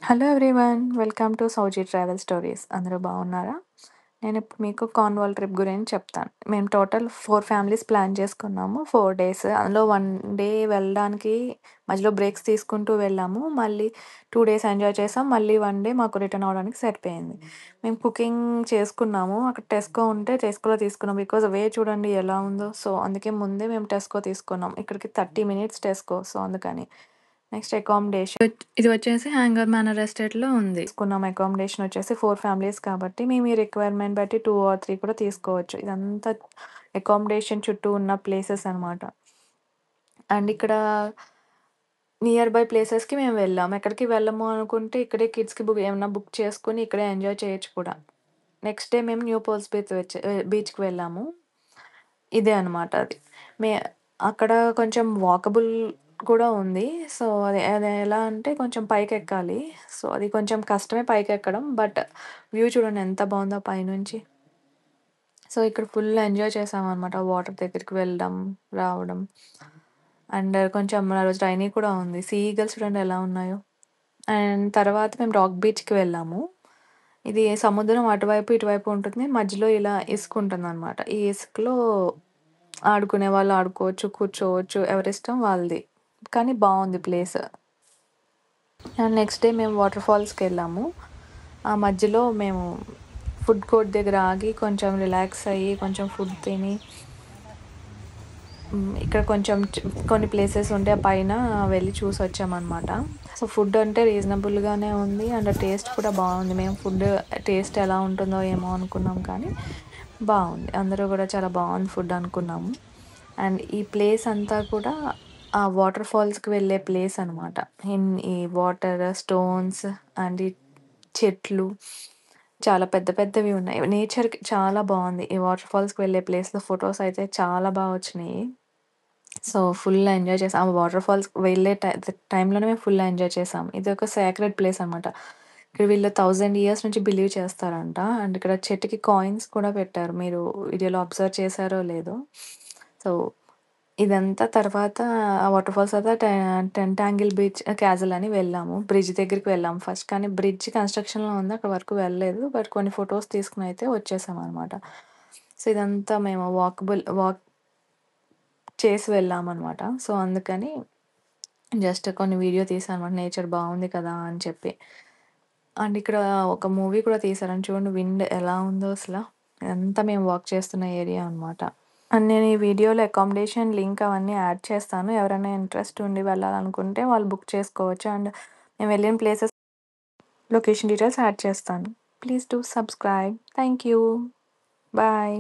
Hello everyone. Welcome to Souji travel stories. అందరూ బాగున్నారా? నేను ఇప్పుడు మీకు కార్న్వాల్ ట్రిప్ గురించి చెప్తాను. మేము టోటల్ 4 ఫ్యామిలీస్ ప్లాన్ చేసుకున్నాము. 4 డేస్. అందులో 1 డే వెళ్ళడానికి మధ్యలో బ్రేక్స్ తీసుకుంటూ వెళ్ళాము. మళ్ళీ 2 డేస్ ఎంజాయ్ చేసాం. మళ్ళీ 1 డే మాకు రిటర్న్ అవ్వడానికి సరిపోయింది. మేము కుకింగ్ చేసుకున్నాము. అక్కడ టెస్కో ఉంటే టెస్కోలో తీసుకున్నాం. బికాజ్ వే చూడండి ఎలా ఉందో. సో, అందుకే ముందే మేము టెస్కో తీసుకున్నాం. ఇక్కడికి 30 మినిట్స్ టెస్కో. సో, అందుకని. Next accommodation. ఇది వచ్చేసి హ్యాంగర్ మేనర్ ఎస్టేట్‌లో ఉంది. తీసుకున్నాం అకామిడేషన్ వచ్చేసి 4 ఫ్యామిలీస్ కాబట్టి మేము ఈ రిక్వైర్మెంట్ బట్టి 2 ఆర్ 3 కూడా తీసుకోవచ్చు. ఇదంతా అకామిడేషన్ చుట్టూ ఉన్న ప్లేసెస్ అనమాట. అండ్ ఇక్కడ నియర్ బై ప్లేసెస్‌కి మేము వెళ్ళాం. ఎక్కడికి వెళ్ళము అనుకుంటే ఇక్కడే కిడ్స్‌కి ఏమన్నా బుక్ చేసుకొని ఇక్కడే ఎంజాయ్ చేయొచ్చు కూడా. నెక్స్ట్ డే మేము న్యూ పర్ల్స్ బీచ్‌కి వెళ్ళాము. ఇదే అనమాట అది. మే అక్కడ కొంచెం వాకబుల్ కూడా ఉంది. సో, అది అది ఎలా అంటే కొంచెం పైకెక్కాలి. సో, అది కొంచెం కష్టమే పైకెక్కడం. బట్ వ్యూ చూడండి ఎంత బావుందో పైనుంచి. సో, ఇక్కడ ఫుల్ ఎంజాయ్ చేశామనమాట. వాటర్ దగ్గరికి వెళ్ళడం, రావడం. అండ్ కొంచెం ఆ రోజు రైనీ కూడా ఉంది. సీ ఈగల్స్ చూడండి ఎలా ఉన్నాయో. అండ్ తర్వాత మేము రాక్ బీచ్‌కి వెళ్ళాము. ఇది సముద్రం అటువైపు, ఇటువైపు ఉంటుంది. మధ్యలో ఇలా ఇసుకుంటుందనమాట. ఈ ఇసుకలో ఆడుకునే వాళ్ళు ఆడుకోవచ్చు, కూర్చోవచ్చు. ఎవరిష్టం వాళ్ళది. కానీ బావుంది ప్లేస్. అండ్ నెక్స్ట్ డే మేము వాటర్ ఫాల్స్‌కెళ్ళాము. ఆ మధ్యలో మేము ఫుడ్ కోర్ట్ దగ్గర ఆగి కొంచెం రిలాక్స్ అయ్యి, కొంచెం ఫుడ్ తిని ఇక్కడ కొంచెం కొన్ని ప్లేసెస్ ఉంటే ఆ పైన వెళ్ళి చూసొచ్చామనమాట. సో, ఫుడ్ అంటే రీజనబుల్‌గానే ఉంది. అండ్ టేస్ట్ కూడా బావుంది. మేము ఫుడ్ టేస్ట్ ఎలా ఉంటుందో ఏమో అనుకున్నాం కానీ బావుంది. అందరూ గూడా చాలా బావుంది ఫుడ్ అనుకున్నాము. అండ్ ఈ ప్లేస్ అంతా కూడా ఆ వాటర్ ఫాల్స్‌కి వెళ్ళే ప్లేస్ అనమాట. ఈ వాటర్, స్టోన్స్ అండ్ ఈ చెట్లు చాలా పెద్ద పెద్దవి ఉన్నాయి. నేచర్‌కి చాలా బావుంది. ఈ వాటర్ ఫాల్స్‌కి వెళ్ళే ప్లేస్‌లో ఫోటోస్ అయితే చాలా బా వచ్చినియి. సో, ఫుల్ ఎంజాయ్ చేసాం. ఆ వాటర్ ఫాల్స్‌కి వెళ్ళే టైంలోనే మేము ఫుల్ ఎంజాయ్ చేసాం. ఇదొక సేక్రెడ్ ప్లేస్ అనమాట. ఇక్కడ వీళ్ళు 1000 ఇయర్స్ నుంచి బిలీవ్ చేస్తారంట. అండ్ ఇక్కడ చెట్టుకి కాయిన్స్ కూడా పెట్టారు. మీరు వీడియోలో అబ్జర్వ్ చేశారో లేదో. సో, ఇదంతా తర్వాత ఆ వాటర్ ఫాల్స్ తర్వాత టెంటాంగిల్ బీచ్ క్యాజల్ అని వెళ్ళాము. బ్రిడ్జ్ దగ్గరికి వెళ్ళాము ఫస్ట్. కానీ బ్రిడ్జ్ కన్‌స్ట్రక్షన్‌లో ఉంది. అక్కడి వరకు వెళ్ళలేదు. బట్ కొన్ని ఫోటోస్ తీసుకొని అయితే వచ్చేసామనమాట. సో, ఇదంతా మేము వాక్ చేసి వెళ్ళామనమాట. సో, అందుకని జస్ట్ కొన్ని వీడియో తీసానమాట. నేచర్ బావుంది కదా అని చెప్పి. అండ్ ఇక్కడ ఒక మూవీ కూడా తీశారండి చూడండి. విండ్ ఎలా ఉందో అసల. ఇదంతా మేము వర్క్ చేస్తున్న ఏరియా అనమాట. అండ్ నేను ఈ వీడియోలో అకామిడేషన్ లింక్ అవన్నీ యాడ్ చేస్తాను. ఎవరైనా ఇంట్రెస్ట్ ఉండి వెళ్ళాలనుకుంటే వాళ్ళు బుక్ చేసుకోవచ్చు. అండ్ మేము వెళ్ళిన ప్లేసెస్ లొకేషన్ డీటెయిల్స్ యాడ్ చేస్తాను. Please do subscribe. Thank you. Bye.